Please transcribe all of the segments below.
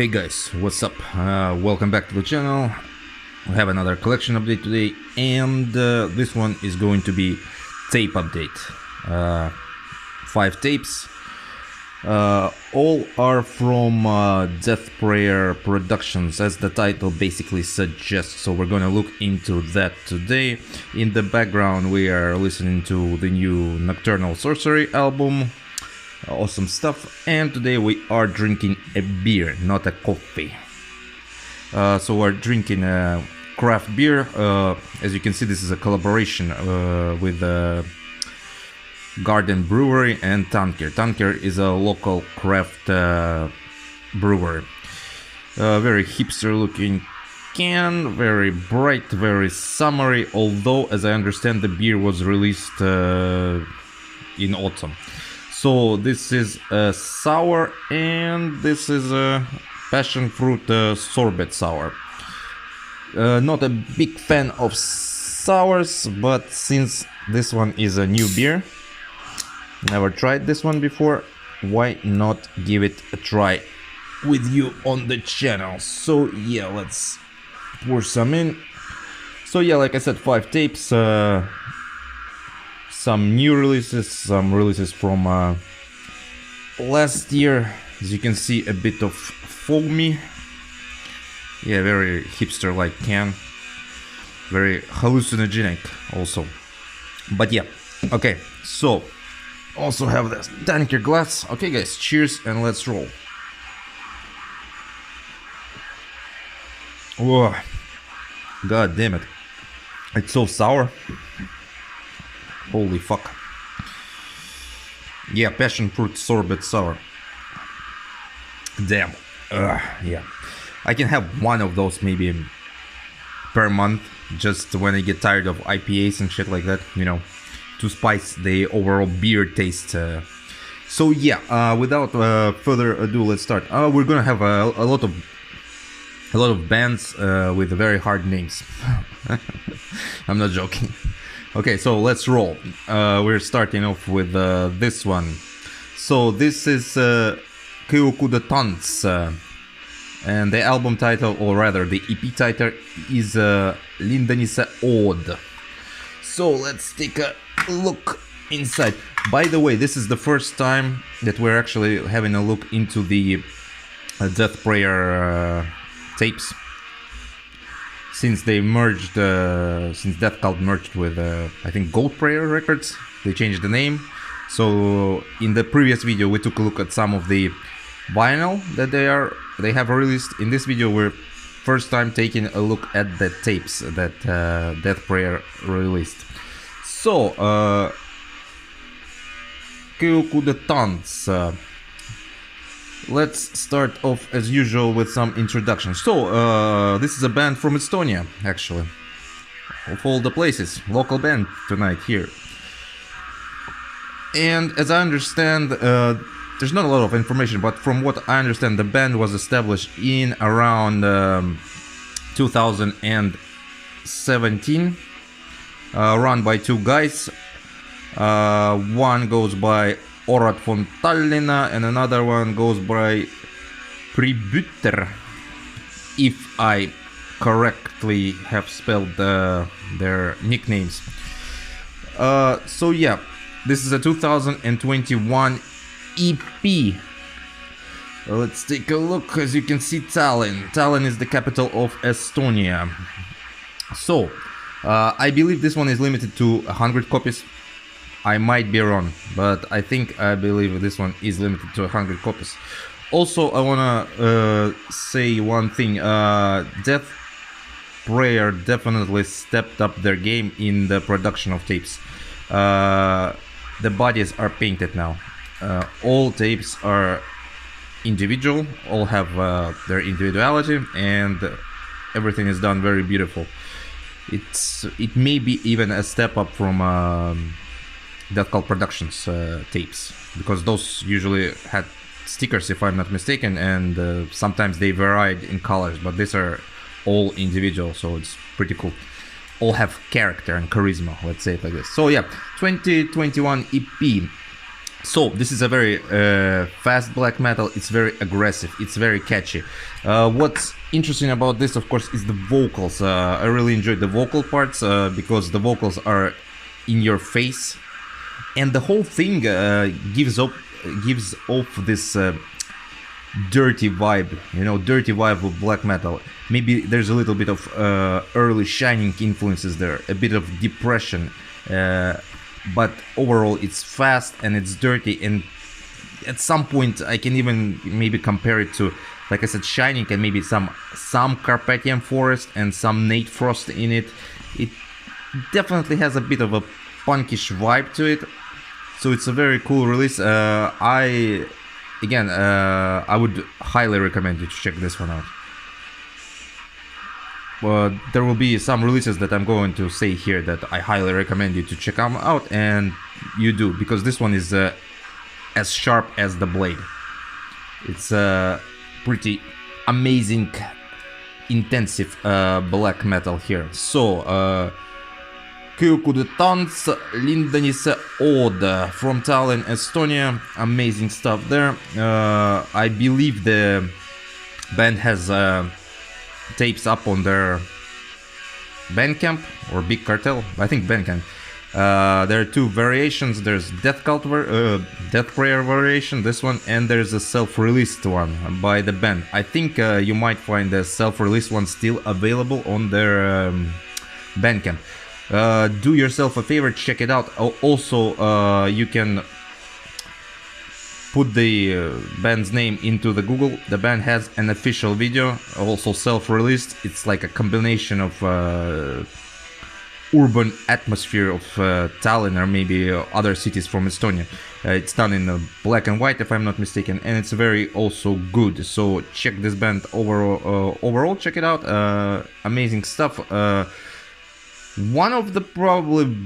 Hey guys, what's up? Welcome back to the channel. We have another collection update today, and this one is going to be tape update. 5 tapes. All are from Death Prayer Productions, as the title basically suggests. So we're gonna look into that today. In the background, we are listening to the new Nocturnal Sorcery album. Awesome stuff. And today we are drinking a beer, not a coffee. So we're drinking a craft beer. As you can see, this is a collaboration with Garden Brewery and Tanker. Tanker is a local craft brewery. Very hipster looking can, very bright, very summery, although as I understand the beer was released in autumn. So this is a sour, and this is a passion fruit sorbet sour. Not a big fan of sours, but since this one is a new beer, never tried this one before, why not give it a try with you on the channel? So yeah, let's pour some in. So yeah, like I said, 5 tapes. Some new releases, some releases from last year. As you can see, a bit of foamy. Yeah, very hipster-like can. Very hallucinogenic also. But yeah, okay, so also have this Tanker glass. Okay guys, cheers and let's roll. Whoa, god damn it. It's so sour. Holy fuck. Yeah, passion fruit sorbet sour. Damn. Yeah. I can have one of those maybe per month, just when I get tired of IPAs and shit like that, you know, to spice the overall beer taste. So yeah, without further ado, let's start. We're gonna have a lot of bands with very hard names. I'm not joking. Okay, so let's roll. We're starting off with this one. So this is Kõukude Tants, and the album title, or rather the EP title, is Lindanisse Ode. So let's take a look inside. By the way, this is the first time that we're actually having a look into the Death Prayer tapes. Since they merged, since Death Cult merged with, I think, Gold Prayer Records, they changed the name. So in the previous video, we took a look at some of the vinyl that they have released. In this video, we're first time taking a look at the tapes that Death Prayer released. So, Kõukude Tants. Let's start off as usual with some introduction. So, this is a band from Estonia, actually. Of all the places, local band tonight here. And as I understand, there's not a lot of information, but from what I understand, the band was established in around 2017, run by 2 guys. One goes by Orat von Tallinna, and another one goes by Pributer, if I correctly have spelled their nicknames. So yeah, this is a 2021 EP. Let's take a look. As you can see, Tallinn. Tallinn is the capital of Estonia. So, I believe this one is limited to 100 copies. I might be wrong, but I believe this one is limited to 100 copies. Also, I wanna say one thing. Death Prayer definitely stepped up their game in the production of tapes. The bodies are painted now. All tapes are individual, all have their individuality, and everything is done very beautiful. It may be even a step up from Death Cult Productions tapes, because those usually had stickers, if I'm not mistaken, and sometimes they varied in colors, but these are all individual, so it's pretty cool. All have character and charisma, let's say it like this. So yeah, 2021 EP. So this is a very fast black metal. It's very aggressive. It's very catchy. What's interesting about this, of course, is the vocals. I really enjoyed the vocal parts because the vocals are in your face, and the whole thing gives off this dirty vibe. You know, dirty vibe of black metal. Maybe there's a little bit of early Shining influences there, a bit of depression. But overall it's fast and it's dirty, and at some point I can even maybe compare it to, like I said, Shining, and maybe some Carpathian Forest and some Nate Frost in it. It definitely has a bit of a punkish vibe to it, so it's a very cool release. I would highly recommend you to check this one out. There will be some releases that I'm going to say here that I highly recommend you to check them out, and you do, because this one is as sharp as the blade. It's pretty amazing, intensive black metal here. So, Kõukude Tants, Lindenisse Ode from Tallinn, Estonia. Amazing stuff there. I believe the band has tapes up on their Bandcamp or Big Cartel. I think Bandcamp. There are two variations. There's Death Prayer variation, this one, and there's a self-released one by the band. I think you might find the self-released one still available on their Bandcamp. Do yourself a favor, check it out. Also, you can put the band's name into the Google. The band has an official video, also self-released. It's like a combination of urban atmosphere of Tallinn or maybe other cities from Estonia. It's done in black and white, if I'm not mistaken, and it's very also good. So check this band overall, check it out. Amazing stuff. One of the probably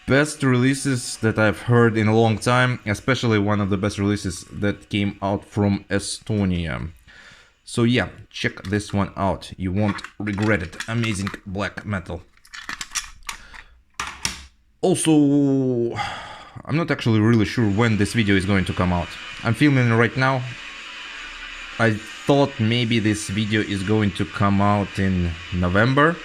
best releases that I've heard in a long time, especially one of the best releases that came out from Estonia. So yeah, check this one out, you won't regret it. Amazing black metal. Also, I'm not actually really sure when this video is going to come out. I'm filming it right now. I thought maybe this video is going to come out in November,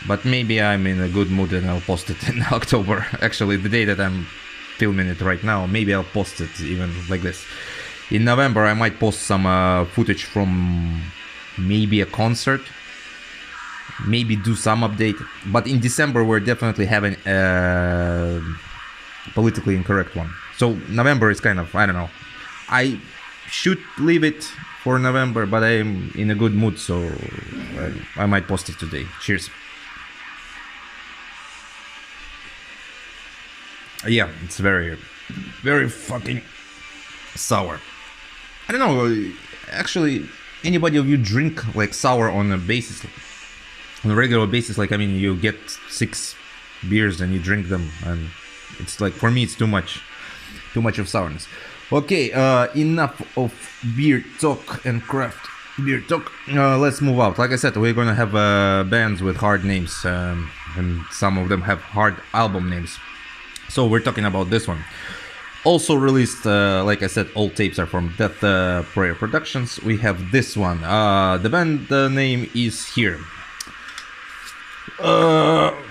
but maybe I'm in a good mood and I'll post it in October. Actually, the day that I'm filming it right now, maybe I'll post it even like this. In November, I might post some footage from maybe a concert, maybe do some update. But in December, we're definitely having a politically incorrect one. So November is kind of, I don't know. I should leave it for November, but I'm in a good mood, so I might post it today. Cheers. Yeah, it's very, very fucking sour. I don't know, actually, anybody of you drink like sour on a basis, on a regular basis? Like, I mean, you get 6 beers and you drink them, and it's like, for me, it's too much of sourness. Okay, enough of beer talk and craft beer talk. Let's move out. Like I said, we're gonna have bands with hard names, and some of them have hard album names. So we're talking about this one. Also released, like I said, all tapes are from Death Prayer Productions. We have this one. The band name is here.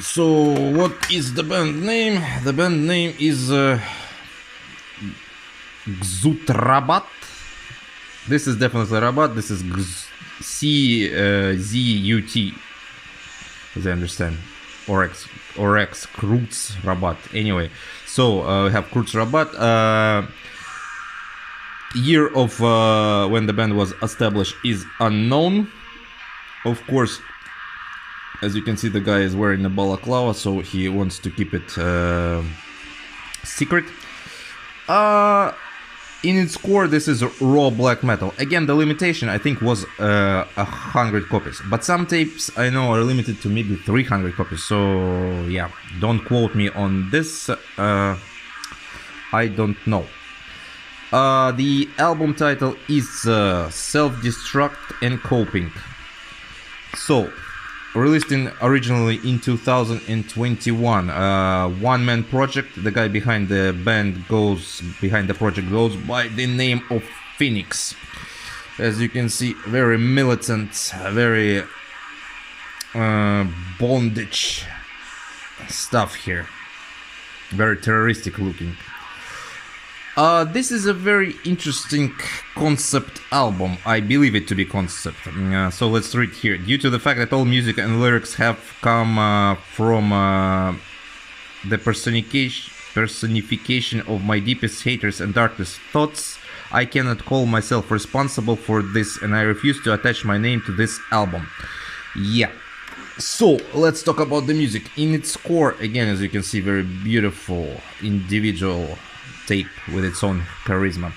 So what is the band name? The band name is Czux Raboth. This is definitely Raboth. This is CZUT, as I understand. Or X Czux Raboth. Anyway, so we have Czux Raboth. Year of when the band was established is unknown. Of course, as you can see, the guy is wearing a balaclava, so he wants to keep it secret. In its core, this is raw black metal. Again, the limitation, I think, was 100 copies. But some tapes, I know, are limited to maybe 300 copies. So, yeah, don't quote me on this. I don't know. The album title is Self-Destruct and Coping. So, released originally in 2021. One-man project. The guy behind the project goes by the name of Phoenix. As you can see, very militant, very bondage stuff here. Very terroristic looking. This is a very interesting concept album. I believe it to be concept. So let's read here. Due to the fact that all music and lyrics have come from the personification of my deepest haters and darkest thoughts, I cannot call myself responsible for this, and I refuse to attach my name to this album. Yeah. So let's talk about the music. In its core, again, as you can see, very beautiful individual tape with its own charisma.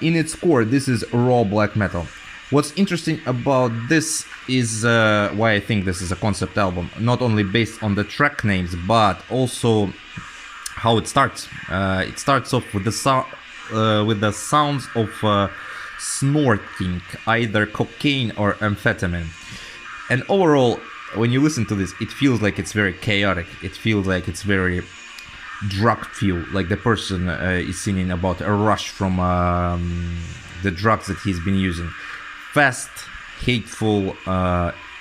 In its core, this is raw black metal. What's interesting about this is why I think this is a concept album, not only based on the track names, but also how it starts. It starts off with the sounds of snorting, either cocaine or amphetamine. And overall, when you listen to this, it feels like it's very chaotic. It feels like it's very drug fuel, like the person is singing about a rush from the drugs that he's been using. Fast, hateful,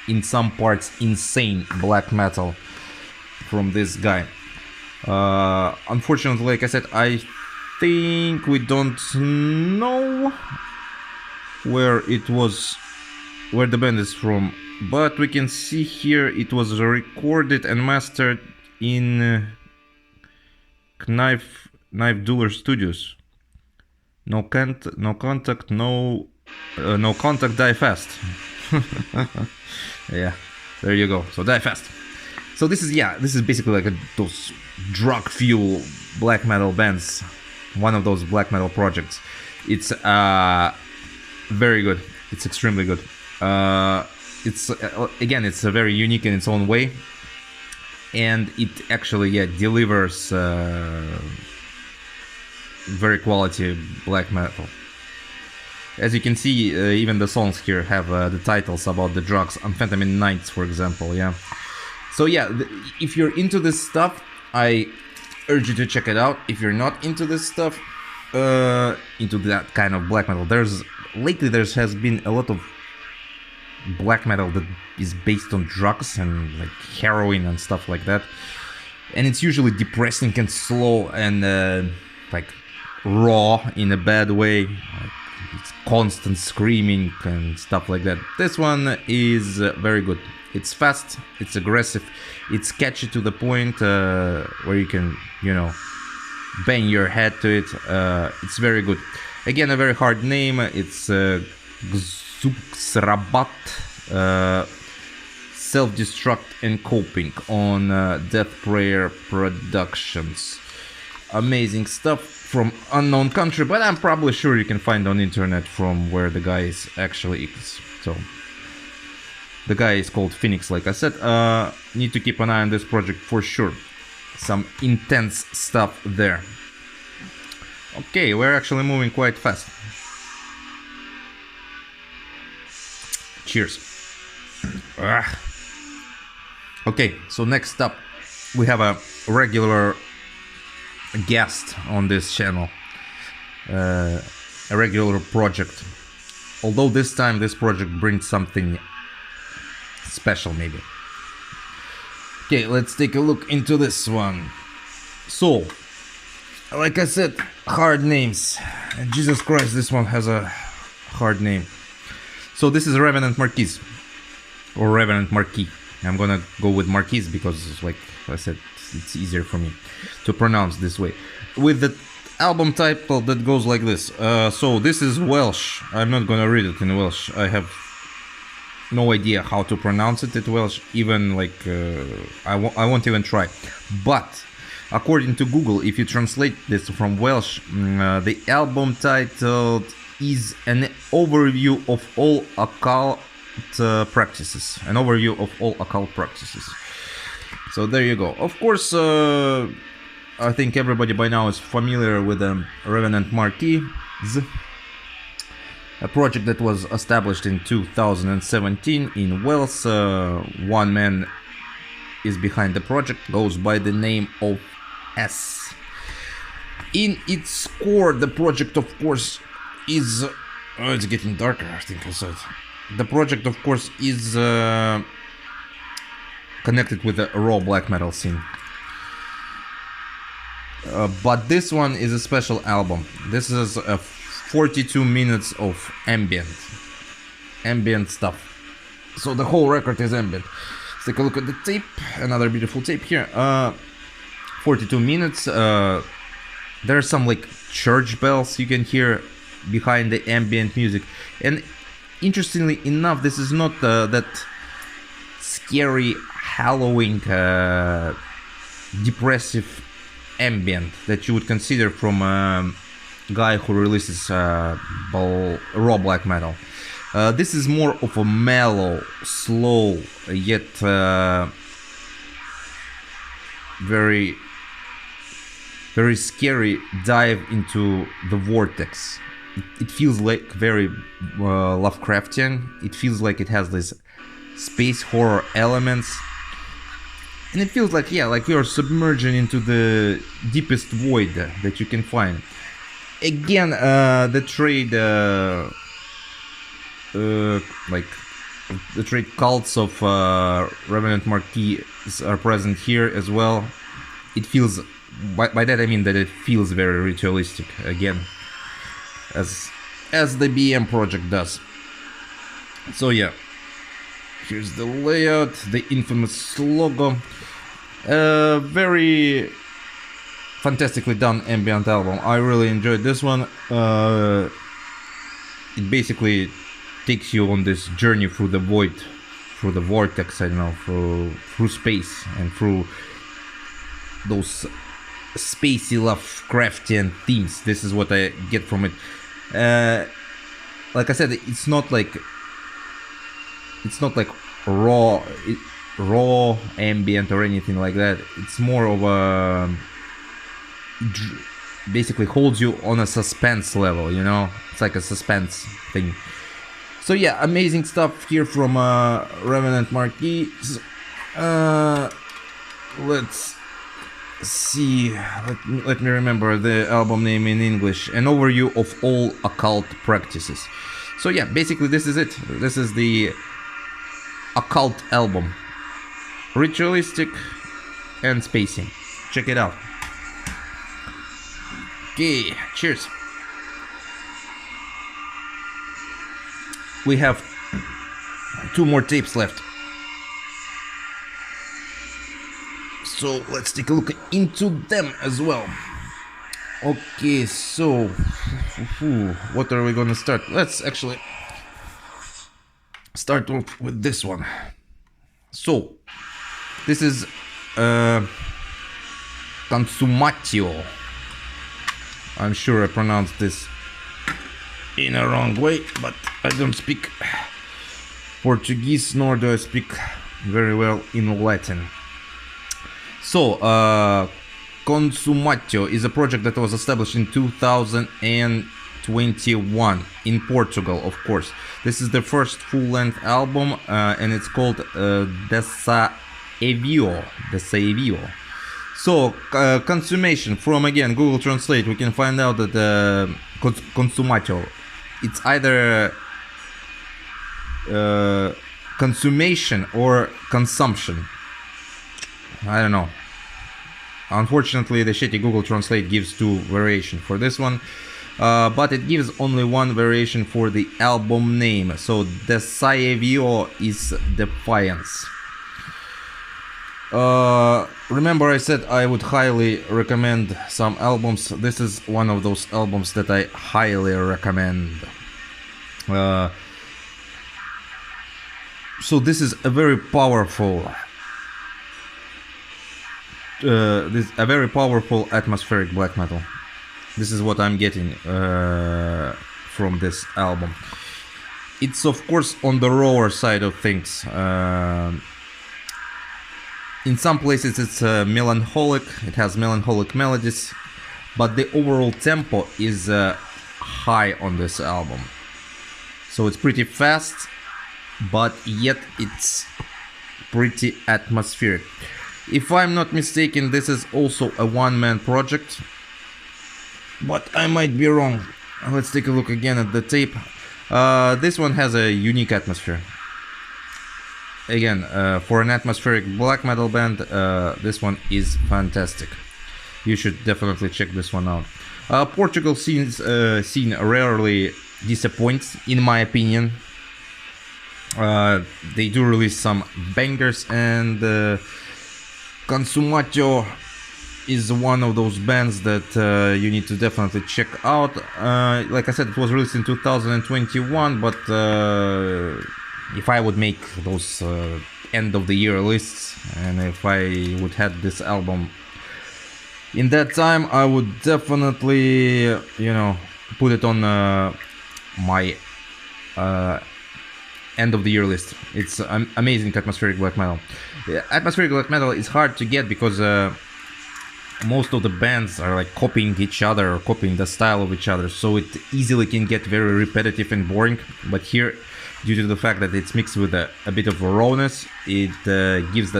in some parts insane black metal from this guy. Unfortunately, like I said, I think we don't know where the band is from, but we can see here it was recorded and mastered in Knife Dueler Studios. No contact, die fast. Yeah, there you go. So die fast. So this is basically like those drug fuel black metal bands. One of those black metal projects. It's very good. It's extremely good. It's it's very unique in its own way. And it actually delivers very quality black metal. As you can see, even the songs here have the titles about the drugs, Amphetamine Nights, for example. So if you're into this stuff, I urge you to check it out. If you're not into this stuff, into that kind of black metal, lately there has been a lot of black metal that is based on drugs and like heroin and stuff like that, and it's usually depressing and slow and like raw in a bad way. Like, it's constant screaming and stuff like that. This one is very good. It's fast, it's aggressive, it's catchy to the point where you can, bang your head to it. It's very good. Again, a very hard name. It's Czux Raboth, Self-Destruct and Coping on Death Prayer Productions. Amazing stuff from unknown country, but I'm probably sure you can find on internet from where the guy is actually is. So the guy is called Phoenix, like I said. Need to keep an eye on this project for sure. Some intense stuff there. Okay, we're actually moving quite fast. Cheers. Okay, so next up we have a regular guest on this channel, a regular project, although this time this project brings something special maybe. Okay, let's take a look into this one. So, like I said, hard names. Jesus Christ, this one has a hard name. So this is Revenant Marquis, or Revenant Marquis. I'm gonna go with Marquis because, like I said, it's easier for me to pronounce this way. With the album title that goes like this. So this is Welsh. I'm not gonna read it in Welsh. I have no idea how to pronounce it in Welsh. Even like I won't even try. But according to Google, if you translate this from Welsh, the album title is an overview of all occult practices. An overview of all occult practices. So there you go. Of course, I think everybody by now is familiar with Revenant Marquis. a project that was established in 2017 in Wales. One man is behind the project, goes by the name of S. In its core, the project of course is... it's getting darker, I think I said. The project of course is connected with the raw black metal scene. But this one is a special album. This is a 42 minutes of ambient stuff. So the whole record is ambient. Let's take a look at the tape. Another beautiful tape here. 42 minutes. There are some like church bells you can hear behind the ambient music. And interestingly enough, this is not that scary, hallowing, depressive ambient that you would consider from a guy who releases raw black metal. This is more of a mellow, slow, yet very scary dive into the vortex. It feels like very Lovecraftian. It feels like it has this space horror elements. And it feels like, yeah, like you're submerging into the deepest void that you can find. Again, the trade, like the trade cults of Revenant Marquis are present here as well. It feels, by that I mean that it feels very ritualistic again, as the BM project does. So yeah, here's the layout, the infamous logo. Very fantastically done ambient album. I really enjoyed this one. It basically takes you on this journey through the void, through the vortex, I don't know, through space and through those spacey Lovecraftian themes. This is what I get from it. Like I said, it's not like raw ambient or anything like that. It's more of a, basically holds you on a suspense level, you know. It's like a suspense thing. So yeah, amazing stuff here from Revenant Marquis. Let's see, let me remember the album name in English. An overview of all occult practices. So yeah, basically this is it. This is the occult album. Ritualistic and spacing. Check it out. Okay, cheers. We have 2 more tapes left. So let's take a look into them as well. Okay, so what are we gonna start? Let's actually start off with this one. So this is Consummatio. I'm sure I pronounced this in a wrong way, but I don't speak Portuguese, nor do I speak very well in Latin. So, Consummatio is a project that was established in 2021 in Portugal, of course. This is the first full-length album, and it's called Desaevio. So, consummation, from again Google Translate, we can find out that Consummatio, it's either consummation or consumption. I don't know. Unfortunately, the shitty Google Translate gives 2 variations for this one, but it gives only 1 variation for the album name. So Desaevio is defiance. Remember I said I would highly recommend some albums. This is one of those albums that I highly recommend. So this is a very powerful atmospheric black metal. This is what I'm getting from this album. It's of course on the rawer side of things. In some places it's melancholic, it has melancholic melodies, but the overall tempo is high on this album. So it's pretty fast, but yet it's pretty atmospheric. If I'm not mistaken, this is also a one-man project, but I might be wrong. Let's take a look again at the tape. This one has a unique atmosphere. Again, for an atmospheric black metal band, this one is fantastic. You should definitely check this one out. Portugal scene rarely disappoints, in my opinion. They do release some bangers, and Consummatio is one of those bands that you need to definitely check out. Like I said, it was released in 2021, but if I would make those end of the year lists, and if I would have this album in that time, I would definitely, you know, put it on my end of the year list. It's amazing atmospheric black metal. Atmospheric black metal is hard to get because most of the bands are like copying each other or copying the style of each other, so it easily can get very repetitive and boring. But here, due to the fact that it's mixed with a bit of rawness, it gives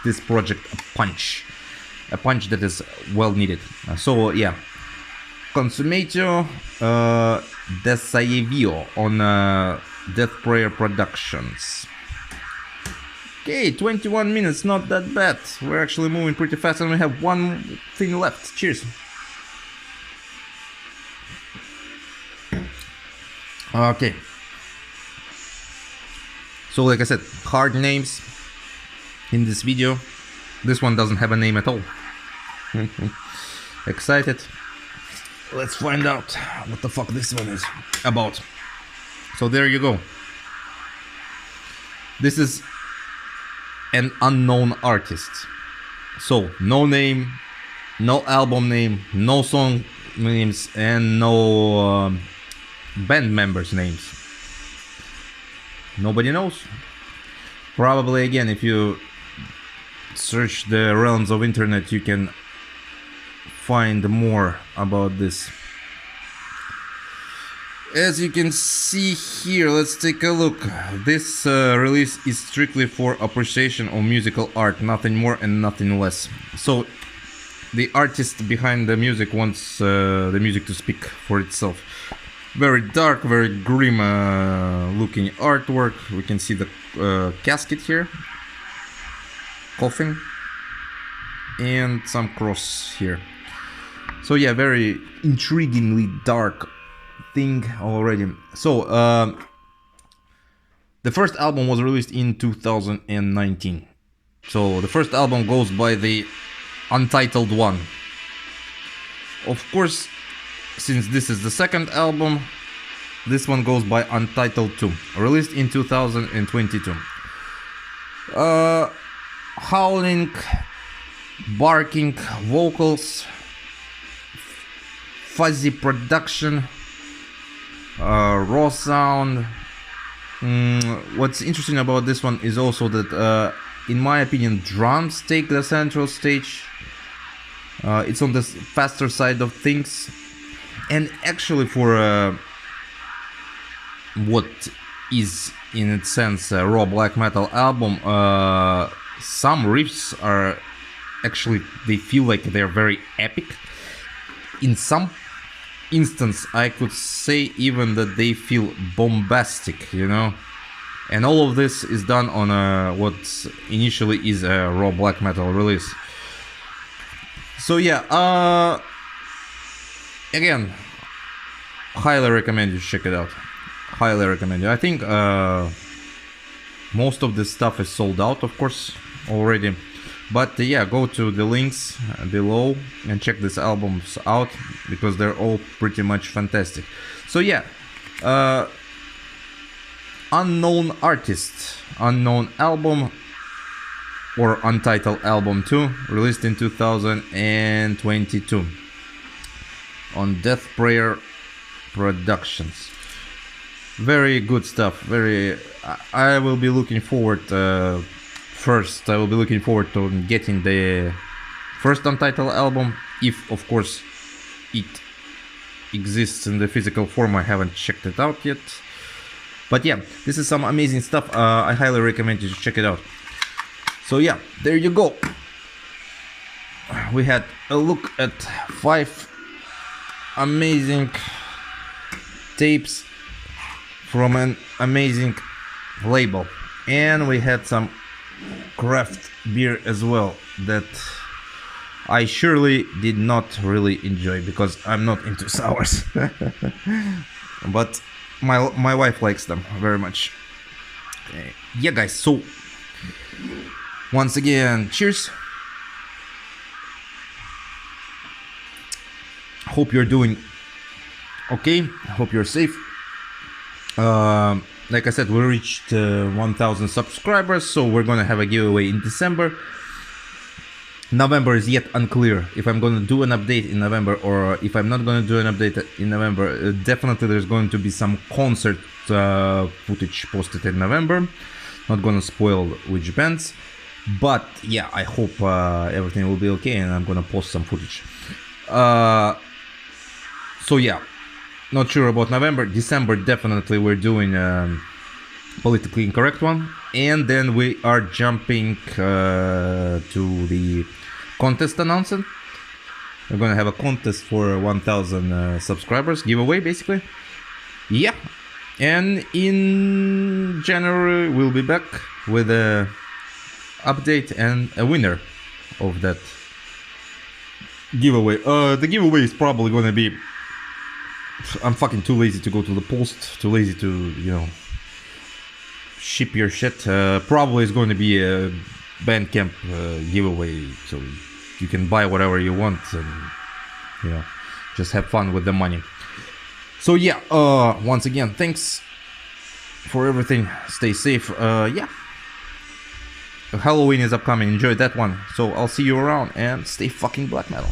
this project a punch that is well needed. So yeah, Consummatio, Desaievio on Death Prayer Productions. Okay, 21 minutes, not that bad. We're actually moving pretty fast, and we have one thing left. Cheers. Okay. So like I said, hard names in this video. This one doesn't have a name at all. Excited? Let's find out what the fuck this one is about. So there you go. This is an unknown artist. So no name, no album name, no song names, and no band members' names. Nobody knows. Probably, again, if you search the realms of internet, you can find more about this. As you can see here, let's take a look. This release is strictly for appreciation of musical art, nothing more and nothing less. So the artist behind the music wants the music to speak for itself. Very dark, very grim looking artwork. We can see the casket here, coffin, and some cross here. So yeah, very intriguingly dark thing already. So the first album was released in 2019. So the first album goes by the Untitled one. Of course, since this is the second album, this one goes by Untitled 2, released in 2022. Howling, barking vocals, fuzzy production, raw sound. What's interesting about this one is also that, in my opinion, drums take the central stage. It's on the faster side of things, and actually for what is in its sense a raw black metal album, some riffs are actually, they feel like they're very epic. In some instance, I could say even that they feel bombastic, you know. And all of this is done on what initially is a raw black metal release. So yeah, again, highly recommend you check it out. Highly recommend you. I think most of this stuff is sold out, of course, already. But yeah, go to the links below and check these albums out, because they're all pretty much fantastic. So yeah, unknown artist, unknown album, or Untitled album 2, released in 2022 on Death Prayer Productions. Very good stuff. Very. I will be looking forward. First, I will be looking forward to getting the first Untitled album, if of course it exists in the physical form. I haven't checked it out yet. But yeah, this is some amazing stuff. I highly recommend you to check it out. So yeah, there you go. We had a look at 5 amazing tapes from an amazing label, and we had some craft beer as well that I surely did not really enjoy because I'm not into sours. But my wife likes them very much. Yeah guys, so once again, cheers. Hope you're doing okay. Hope you're safe. Like I said, we reached 1,000 subscribers, so we're gonna have a giveaway in December. November is yet unclear if I'm gonna do an update in November or if I'm not gonna do an update in November. Definitely there's going to be some concert footage posted in November. Not gonna spoil which bands, but yeah, I hope everything will be okay and I'm gonna post some footage. So yeah, not sure about November. December definitely we're doing politically incorrect one, and then we are jumping to the contest announcement. We're gonna have a contest for 1,000 subscribers, giveaway basically. Yeah, and in January we'll be back with a update and a winner of that giveaway. The giveaway is probably gonna be, I'm fucking too lazy to go to the post, too lazy to, you know, ship your shit. Probably it's going to be a Bandcamp giveaway, so you can buy whatever you want and, you know, just have fun with the money. So yeah, once again, thanks for everything. Stay safe. Yeah, Halloween is upcoming. Enjoy that one. So I'll see you around and stay fucking black metal.